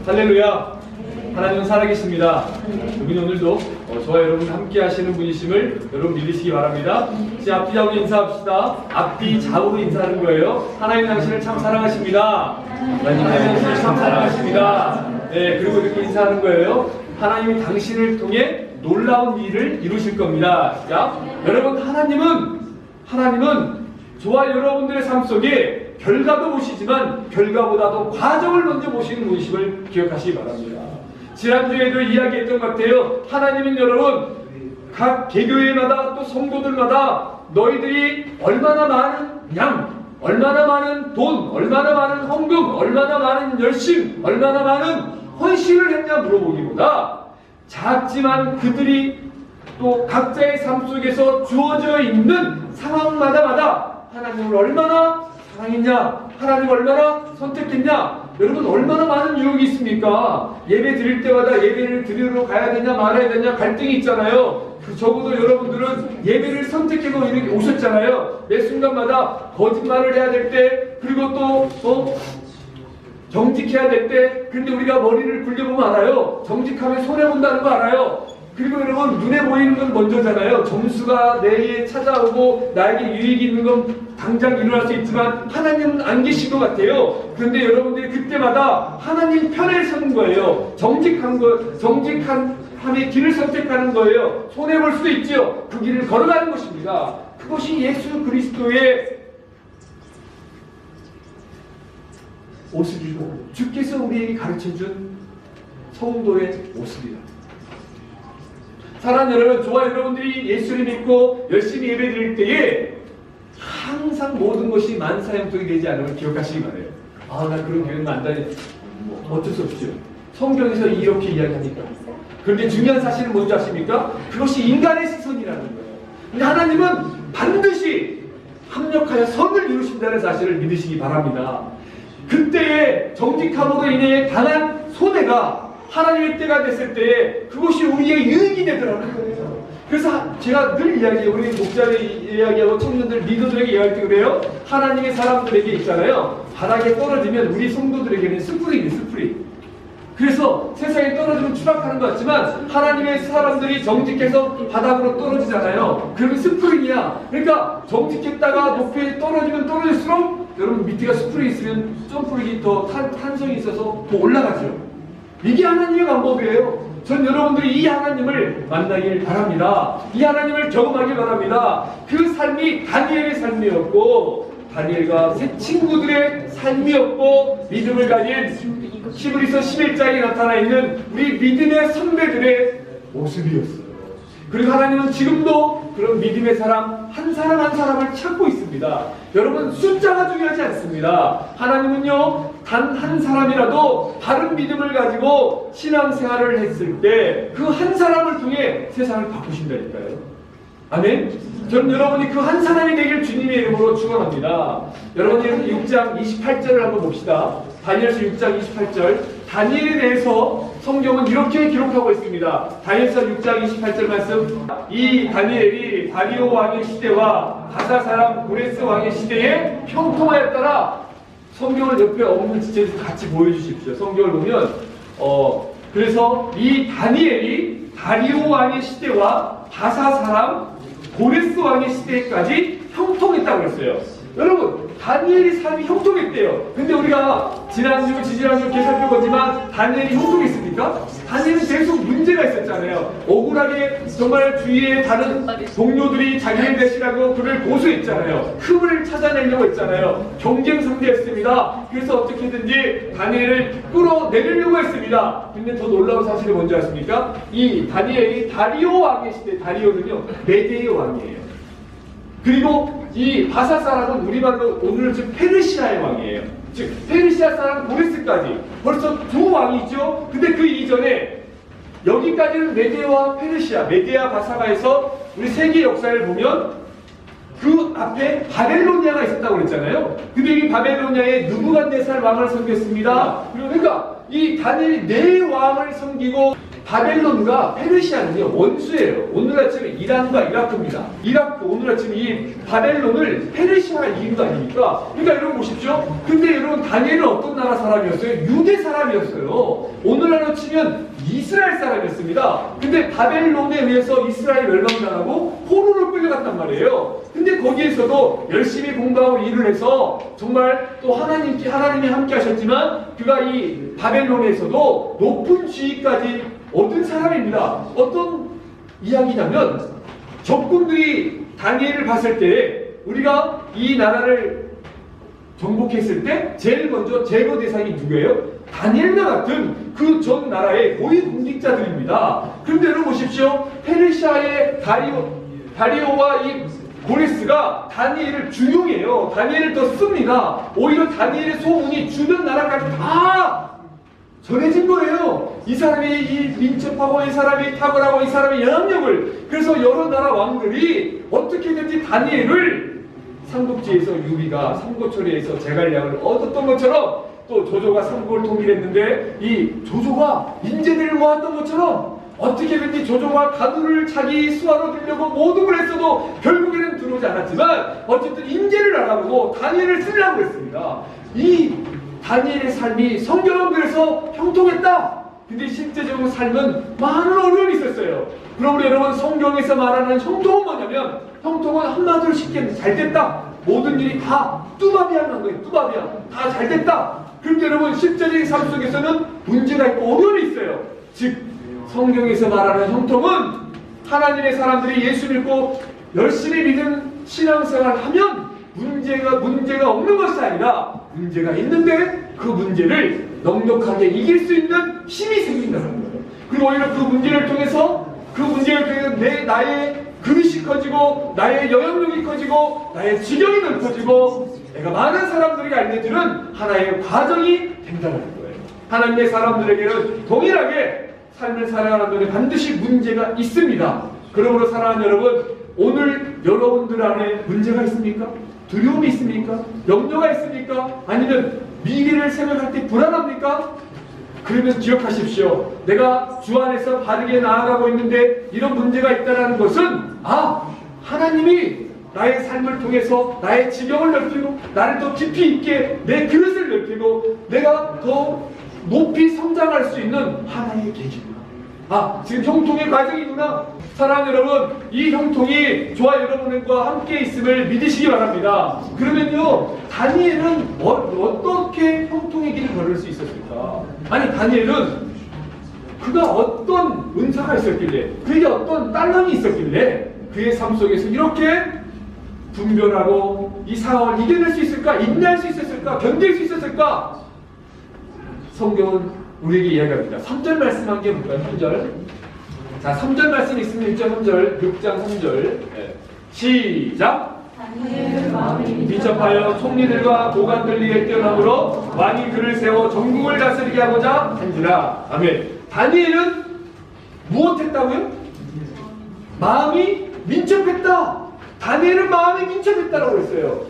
할렐루야. 하나님은 살아계십니다. 우리 오늘도 저와 여러분 함께 하시는 분이심을 여러분 믿으시기 바랍니다. 이제 앞뒤 좌우로 인사합시다. 앞뒤 좌우로 인사하는 거예요. 하나님 당신을 참 사랑하십니다. 하나님 당신을 참 사랑하십니다. 네, 그리고 이렇게 인사하는 거예요. 하나님이 당신을 통해 놀라운 일을 이루실 겁니다. 자, 여러분 하나님은 저와 여러분들의 삶 속에 결과도 보시지만 결과보다도 과정을 먼저 보시는 분이심을 기억하시기 바랍니다. 지난주에도 이야기했던 것 같아요. 하나님은 여러분 각 개교회마다 또 성도들마다 너희들이 얼마나 많은 양, 얼마나 많은 돈, 얼마나 많은 헌금, 얼마나 많은 열심, 얼마나 많은 헌신을 했냐 물어보기보다 작지만 그들이 또 각자의 삶 속에서 주어져 있는 상황마다 하나님을 얼마나 사랑했냐, 하나님 얼마나 선택했냐, 여러분 얼마나 많은 유혹이 있습니까? 예배 드릴 때마다 예배를 드리러 가야 되냐 말아야 되냐 갈등이 있잖아요. 적어도 여러분들은 예배를 선택해서 이렇게 오셨잖아요. 매 순간마다 거짓말을 해야 될 때, 그리고 또 정직해야 될 때, 근데 우리가 머리를 굴려보면 알아요. 정직하면 손해본다는 거 알아요. 그리고 여러분 눈에 보이는 건 먼저잖아요. 점수가 내에 찾아오고 나에게 유익이 있는 건 당장 일어날 수 있지만 하나님은 안 계신 것 같아요. 그런데 여러분들이 그때마다 하나님 편에 서는 거예요. 정직함의 길을 선택하는 거예요. 손해볼 수도 있죠. 그 길을 걸어가는 것입니다. 그것이 예수 그리스도의 모습이고 주께서 우리에게 가르쳐준 성도의 모습이다. 사랑하는 여러분, 저와 여러분들이 예수를 믿고 열심히 예배드릴 때에 항상 모든 것이 만사형통이 되지 않음을 기억하시기 바라요. 나 그런 교회는 안 다니. 어쩔 수 없죠. 성경에서 이렇게 이야기하니까. 그런데 중요한 사실은 뭔지 아십니까? 그것이 인간의 시선이라는 거예요. 근데 하나님은 반드시 합력하여 선을 이루신다는 사실을 믿으시기 바랍니다. 그때의 정직함으로 인해 당한 손해가 하나님의 때가 됐을 때에 그것이 우리의 유익이 되더라는 거예요. 그래서 제가 늘 이야기해요. 우리 목자들이 이야기하고 청년들, 리더들에게 이야기할 때 그래요. 하나님의 사람들에게 있잖아요. 바닥에 떨어지면 우리 성도들에게는 스프링. 그래서 세상에 떨어지면 추락하는 것 같지만 하나님의 사람들이 정직해서 바닥으로 떨어지잖아요. 그러면 스프링이야. 그러니까 정직했다가 높이 떨어지면 떨어질수록 여러분 밑에가 스프링이 있으면 점프력이 더 탄성이 있어서 더 올라가죠. 이게 하나님의 방법이에요. 전 여러분들이 이 하나님을 만나길 바랍니다. 이 하나님을 경험하길 바랍니다. 그 삶이 다니엘의 삶이었고 다니엘과 세 친구들의 삶이었고 믿음을 가진 히브리서 11장에 나타나 있는 우리 믿음의 선배들의 모습이었어요. 그리고 하나님은 지금도 그런 믿음의 사람 한 사람을 찾고 있습니다. 여러분 숫자가 중요하지 않습니다. 하나님은요 단 한 사람이라도 바른 믿음을 가지고 신앙생활을 했을 때 그 한 사람을 통해 세상을 바꾸신다니까요. 아멘. 저는 여러분이 그 한 사람이 되길 주님의 이름으로 축원합니다. 여러분이 6장 28절을 한번 봅시다. 다니엘서 6장 28절. 다니엘에 대해서 성경은 이렇게 기록하고 있습니다. 다니엘서 6장 28절 말씀. 이 다니엘이 다리오 왕의 시대와 바사 사람 고레스 왕의 시대에 형통하였더라. 성경을 옆에 없는 지체에서 같이 보여주십시오. 성경을 보면 그래서 이 다니엘이 다리오 왕의 시대와 바사 사람 고레스 왕의 시대까지 형통했다고 했어요. 여러분 다니엘이 삶이 형통했대요. 근데 우리가 지난주 지지난주 이렇게 살펴보지만 다니엘이 형통했습니까? 다니엘은 계속 문제가 있었잖아요. 억울하게 정말 주위의 다른 동료들이 자기를 대신하고 그를 고소했잖아요. 흠을 찾아내려고 했잖아요. 경쟁 상대였습니다. 그래서 어떻게든지 다니엘을 끌어내리려고 했습니다. 근데 더 놀라운 사실이 뭔지 아십니까? 이 다니엘이 다리오 왕의 시대, 다리오는요 메데의 왕이에요. 그리고 이 바사 사람은 우리말로 오늘은 즉 페르시아의 왕이에요. 즉 페르시아 사람 고레스까지 벌써 두 왕이죠. 근데 그 이전에 여기까지는 메데와 페르시아, 메데와 바사가에서 우리 세계 역사를 보면 그 앞에 바벨로니아가 있었다고 그랬잖아요. 근데 이 바벨로니아에 느부갓네살 왕을 섬겼습니다. 그러니까 이 다니엘이 네 왕을 섬기고 바벨론과 페르시아는요 원수예요. 오늘 아침에 이란과 이라크입니다. 이라크 오늘 아침에 이 바벨론을 페르시아가 이긴 거 아닙니까? 그러니까 여러분 보십시오. 근데 여러분 다니엘은 어떤 나라 사람이었어요? 유대 사람이었어요. 오늘날로 치면 이스라엘 사람이었습니다. 근데 바벨론에 의해서 이스라엘 멸망당하고 포로로 끌려갔단 말이에요. 근데 거기에서도 열심히 공부하고 일을 해서 정말 또 하나님이 함께 하셨지만 그가 이 바벨론에서도 높은 지위까지 얻은 사람입니다. 어떤 이야기냐면 적군들이 다니엘을 봤을 때 우리가 이 나라를 정복했을 때 제일 먼저 제거 대상이 누구예요? 다니엘과 같은 그 전 나라의 고위 공직자들입니다. 그런데 여러분 보십시오. 페르시아의 다리오와 이 고레스가 다니엘을 중용해요. 다니엘을 더 씁니다. 오히려 다니엘의 소문이 주변 나라까지 다 전해진 거예요. 이 사람이 이 민첩하고 이 사람이 탁월하고 이 사람의 영향력을. 그래서 여러 나라 왕들이 어떻게든지 다니엘을 삼국지에서 유비가 삼고초리에서 제갈량을 얻었던 것처럼 또 조조가 삼국을 통일했는데 이 조조가 인재들을 모았던 것처럼 어떻게든지 조조가 가두를 자기 수하로 들려고 모든 걸 했어도 결국에는 들어오지 않았지만 어쨌든 인재를 알아보고 다니엘을 쓰려고 했습니다. 이 다니엘의 삶이 성경은 그래서 형통했다. 근데 실제적으로 삶은 많은 어려움이 있었어요. 그러므로 여러분 성경에서 말하는 형통은 뭐냐면 형통은 한마디로 쉽게 잘됐다. 모든 일이 다 뚜바비안 거예요. 뚜바비안. 다 잘됐다. 그런데 여러분 실제적인 삶 속에서는 문제가 있고 어려움이 있어요. 즉 성경에서 말하는 형통은 하나님의 사람들이 예수 믿고 열심히 믿은 신앙생활을 하면 문제가 없는 것이 아니라 문제가 있는데 그 문제를 넉넉하게 이길 수 있는 힘이 생긴다는 거예요. 그리고 오히려 그 문제를 통해서 나의 그릇이 커지고 나의 영향력이 커지고 나의 지경이 넓어지고 내가 많은 사람들에게 알려주는 하나의 과정이 된다는 거예요. 하나님의 사람들에게는 동일하게 삶을 살아가는 데는 반드시 문제가 있습니다. 그러므로 사랑하는 여러분, 오늘 여러분들 안에 문제가 있습니까? 두려움이 있습니까? 염려가 있습니까? 아니면 미래를 생각할 때 불안합니까? 그러면 기억하십시오. 내가 주 안에서 바르게 나아가고 있는데 이런 문제가 있다는 것은 하나님이 나의 삶을 통해서 나의 지경을 넓히고 나를 더 깊이 있게 내 그릇을 넓히고 내가 더 높이 성장할 수 있는 하나의 계기구나. 지금 형통의 과정이구나. 사랑하는 여러분, 이 형통이 저와 여러분과 함께 있음을 믿으시기 바랍니다. 그러면요, 다니엘은 어떻게 형통의 길을 걸을 수 있었을까? 아니, 다니엘은 그가 어떤 은사가 있었길래, 그에게 어떤 딸랑이 있었길래 그의 삶 속에서 이렇게 분별하고 이 상황을 이겨낼 수 있을까? 인내할 수 있었을까? 견딜 수 있었을까? 성경은 우리에게 이야기합니다. 3절 말씀한 게 뭘까요? 3절. 자, 3절 말씀 있으면 1장 3절, 6장 3절. 시작! 민첩하여 총리들과 고관들에게 뛰어남으로 왕이 그를 세워 전국을 다스리게 하고자 한지라. 아멘. 다니엘은 무엇했다고요? 마음이 민첩했다. 다니엘은 마음이 민첩했다라고 했어요.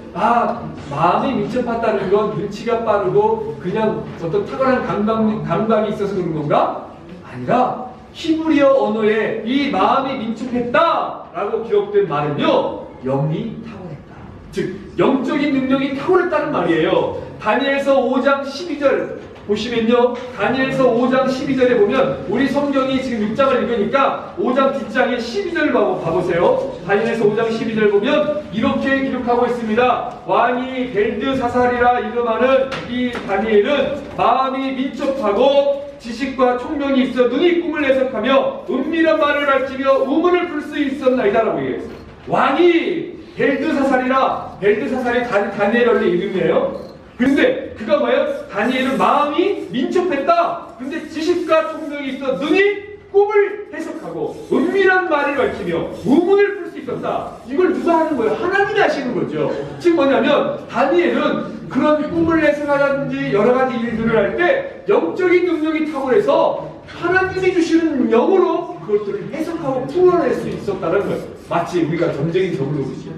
마음이 민첩했다는 건 눈치가 빠르고 그냥 어떤 탁월한 감각이 있어서 그런 건가? 아니라 히브리어 언어에 이 마음이 민첩했다라고 기록된 말은요, 영이 탁월했다. 즉 영적인 능력이 탁월했다는 말이에요. 다니엘서 5장 12절 보시면요, 다니엘서 5장 12절에 보면 우리 성경이 지금 6장을 읽으니까 5장 뒷장에 12절 봐보세요. 다니엘서 5장 12절 보면 이렇게 기록하고 있습니다. 왕이 벨드사살이라 이름하는 이 다니엘은 마음이 민첩하고 지식과 총명이 있어 눈이 꿈을 해석하며 은밀한 말을 밝히며 우문을 풀 수 있었나이다 라고 얘기했어요. 왕이 벨드사살이라, 벨드사살이 다니엘 원래 이름이에요. 근데 그가 뭐예요? 다니엘은 마음이 민첩했다. 근데 지식과 총명이 있어 눈이 꿈을 해석하고 은밀한 말을 밝히며 우문을 풀 수 있었다. 이걸 누가 하는 거예요? 하나님이 하시는 거죠. 즉 뭐냐면 다니엘은 그런 꿈을 해석하라든지 여러 가지 일들을 할 때 영적인 능력이 탁월해서 하나님이 주시는 영으로 그것들을 해석하고 풀어낼 수 있었다는 거예요. 마치 우리가 전쟁인 적으로 그러시죠.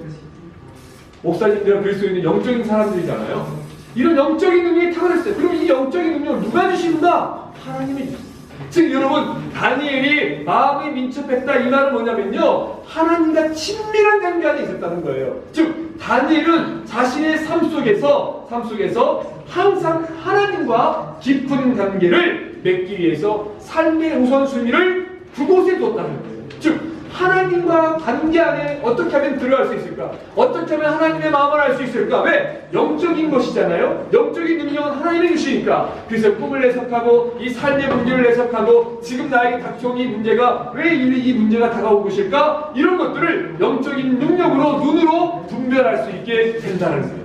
목사님들은 그럴 수 있는 영적인 사람들이잖아요. 이런 영적인 능력이 탁월했어요. 그럼 이 영적인 능력을 누가 주시는가? 하나님이 주셨어요. 즉 여러분, 다니엘이 마음이 민첩했다 이 말은 뭐냐면요, 하나님과 친밀한 관계 안에 있었다는 거예요. 즉 다니엘은 자신의 삶 속에서 항상 하나님과 깊은 관계를 맺기 위해서 삶의 우선순위를 그곳에 뒀다는 거예요. 즉 하나님과 관계 안에 어떻게 하면 들어갈 수 있을까? 어떻게 하면 하나님의 마음을 알 수 있을까? 왜? 영적인 것이잖아요. 영적인 능력은 하나님이 주시니까. 그래서 꿈을 해석하고 이 삶의 문제를 해석하고 지금 나에게 닥쳐온 이 문제가 왜 이 문제가 다가오고 있을까? 이런 것들을 영적인 능력으로 눈으로 분별할 수 있게 된다는 거예요.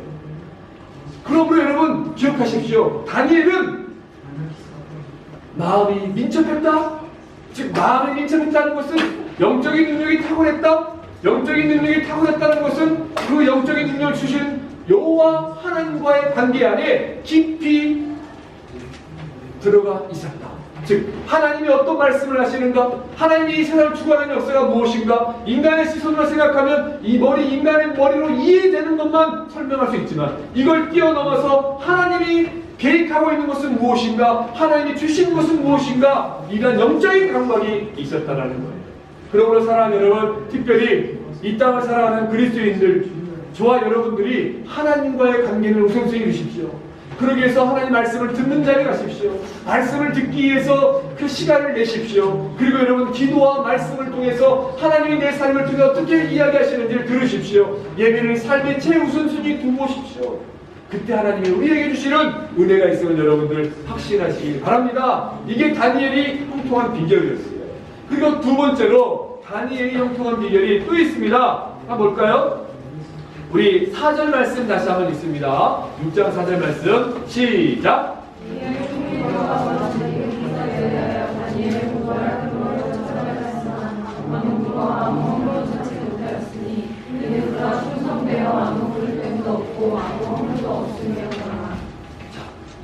그러므로 여러분 기억하십시오. 다니엘은 마음이 민첩했다. 즉 마음이 민첩했다는 것은 영적인 능력이 탁월했다. 영적인 능력이 탁월했다는 것은 그 영적인 능력을 주신 여호와 하나님과의 관계 안에 깊이 들어가 있었다. 즉 하나님이 어떤 말씀을 하시는가? 하나님이 이 세상을 주관하는 역사가 무엇인가? 인간의 시선으로 생각하면 인간의 머리로 이해되는 것만 설명할 수 있지만 이걸 뛰어넘어서 하나님이 계획하고 있는 것은 무엇인가? 하나님이 주신 것은 무엇인가? 이런 영적인 감각이 있었다라는 거예요. 그러므로 사랑하는 여러분, 특별히 이 땅을 살아가는 그리스도인들, 저와 여러분들이 하나님과의 관계를 우선순위 주십시오. 그러기 위해서 하나님 말씀을 듣는 자리에 가십시오. 말씀을 듣기 위해서 그 시간을 내십시오. 그리고 여러분 기도와 말씀을 통해서 하나님이 내 삶을 통해 어떻게 이야기하시는지를 들으십시오. 예배를 삶의 최우선순위 두보십시오. 그때 하나님이 우리에게 주시는 은혜가 있음을 여러분들 확신하시기 바랍니다. 이게 다니엘이 형통한 비결이었어요. 그리고 두 번째로 다니엘이 형통한 비결이 또 있습니다. 한번 볼까요? 우리 4절 말씀 다시 한번 읽습니다. 6장 4절 말씀 시작.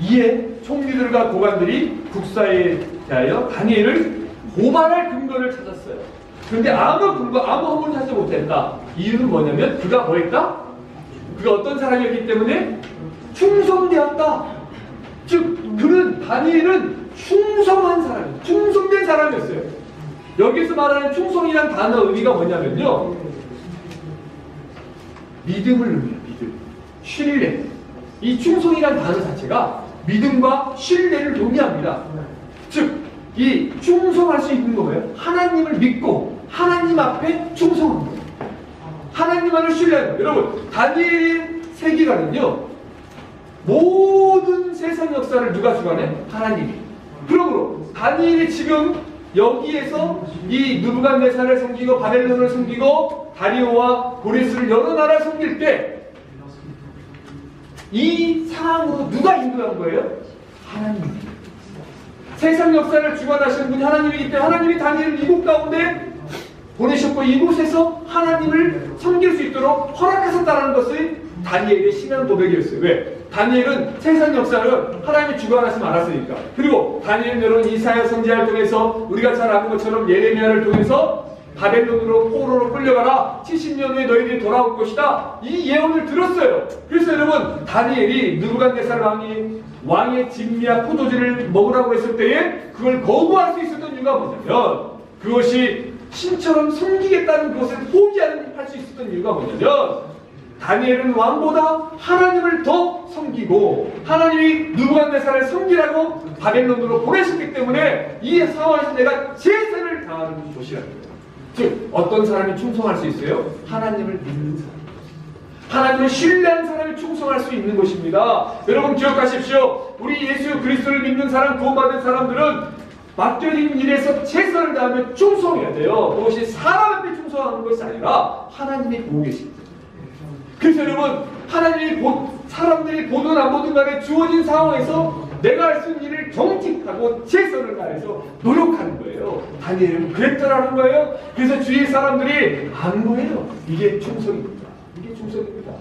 이에 총리들과 고관들이 국사에 대하여 다니엘을 고발할 근거를 찾았어요. 그런데 아무 헌물을 찾지 못했다. 이유는 뭐냐면 그가 뭐했다? 그가 어떤 사람이었기 때문에 충성되었다. 즉 다니엘은 충성한 사람이에요. 충성된 사람이었어요. 여기서 말하는 충성이란 단어 의미가 뭐냐면요, 믿음을 의미해요. 믿음, 신뢰. 이 충성이란 단어 자체가 믿음과 신뢰를 의미합니다. 즉 이 충성할 수 있는 거예요. 하나님을 믿고 하나님 앞에 충성한 거예요. 하나님만을 신뢰하는 거예요. 여러분, 다니엘 세계관은요, 모든 세상 역사를 누가 주관해? 하나님이. 그러므로 다니엘이 지금 여기에서 이 느부갓네살을 섬기고 바벨론을 섬기고 다리오와 고레스를 여러 나라를 섬길 때 이 상황으로 누가 인도한 거예요? 하나님. 세상 역사를 주관하시는 분이 하나님이기 때문에 하나님이 다니엘을 이곳 가운데 보내셨고 이곳에서 하나님을 섬길 수 있도록 허락하셨다는 것이 다니엘의 신앙 고백이었어요. 왜? 다니엘은 세상 역사를 하나님이 주관하시면 알았으니까. 그리고 다니엘 여러분 이사야 선지자를 통해서 우리가 잘 아는 것처럼 예레미야를 통해서 바벨론으로 포로로 끌려가라 70년 후에 너희들이 돌아올 것이다 이 예언을 들었어요. 그래서 여러분 다니엘이 느부갓네살 왕의 진미와 포도주를 먹으라고 했을 때에 그걸 거부할 수 있었던 이유가 뭐냐면 그것이 신처럼 섬기겠다는 것을 포기할 수 있었던 이유가 뭐냐면 다니엘은 왕보다 하나님을 더 섬기고 하나님이 느부갓네살을 섬기라고 바벨론으로 보내셨기 때문에 이 상황에서 내가 제사를 다하는 것이라는 거예요. 즉 어떤 사람이 충성할 수 있어요? 하나님을 믿는 사람, 하나님을 신뢰한 사람이 충성할 수 있는 것입니다. 여러분 기억하십시오. 우리 예수 그리스도를 믿는 사람, 구원받은 사람들은 맡겨진 일에서 최선을 다하며 충성해야 돼요. 그것이 사람한테 충성하는 것이 아니라 하나님이 보고 계십니다. 그래서 여러분 사람들이 보든 안 보든 간에 주어진 상황에서 내가 할 수 있는 일을 정직하고 최선을 다해서 노력하는 거예요. 다니엘은 그랬더라는 거예요. 그래서 주위의 사람들이 안 거예요. 이게 충성입니다. 이게 충성입니다.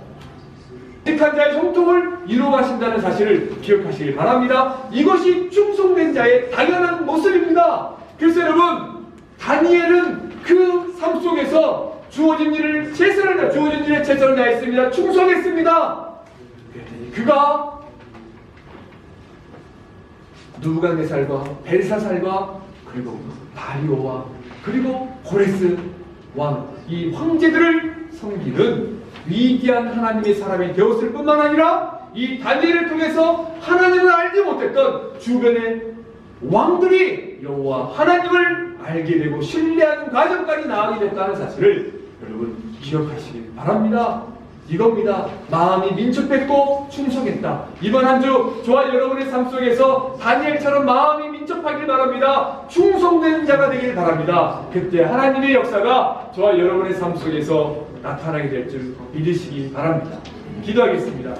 정직한 자의 형통을 이루어가신다는 사실을 기억하시기 바랍니다. 이것이 충성된 자의 당연한 모습입니다. 그래서 여러분 다니엘은 그 삶 속에서 주어진 일에 최선을 다했습니다. 충성했습니다. 그가 누부갓네살과 벨사살과 그리고 다리오와 그리고 고레스 왕, 이 황제들을 섬기는 위대한 하나님의 사람이 되었을 뿐만 아니라 이 다니엘을 통해서 하나님을 알지 못했던 주변의 왕들이 여호와 하나님을 알게 되고 신뢰하는 과정까지 나아가게 됐다는 사실을 여러분 기억하시길 바랍니다. 이겁니다. 마음이 민첩했고 충성했다. 이번 한 주 저와 여러분의 삶 속에서 다니엘처럼 마음이 민첩하길 바랍니다. 충성된 자가 되길 바랍니다. 그때 하나님의 역사가 저와 여러분의 삶 속에서 나타나게 될 줄 믿으시기 바랍니다. 기도하겠습니다.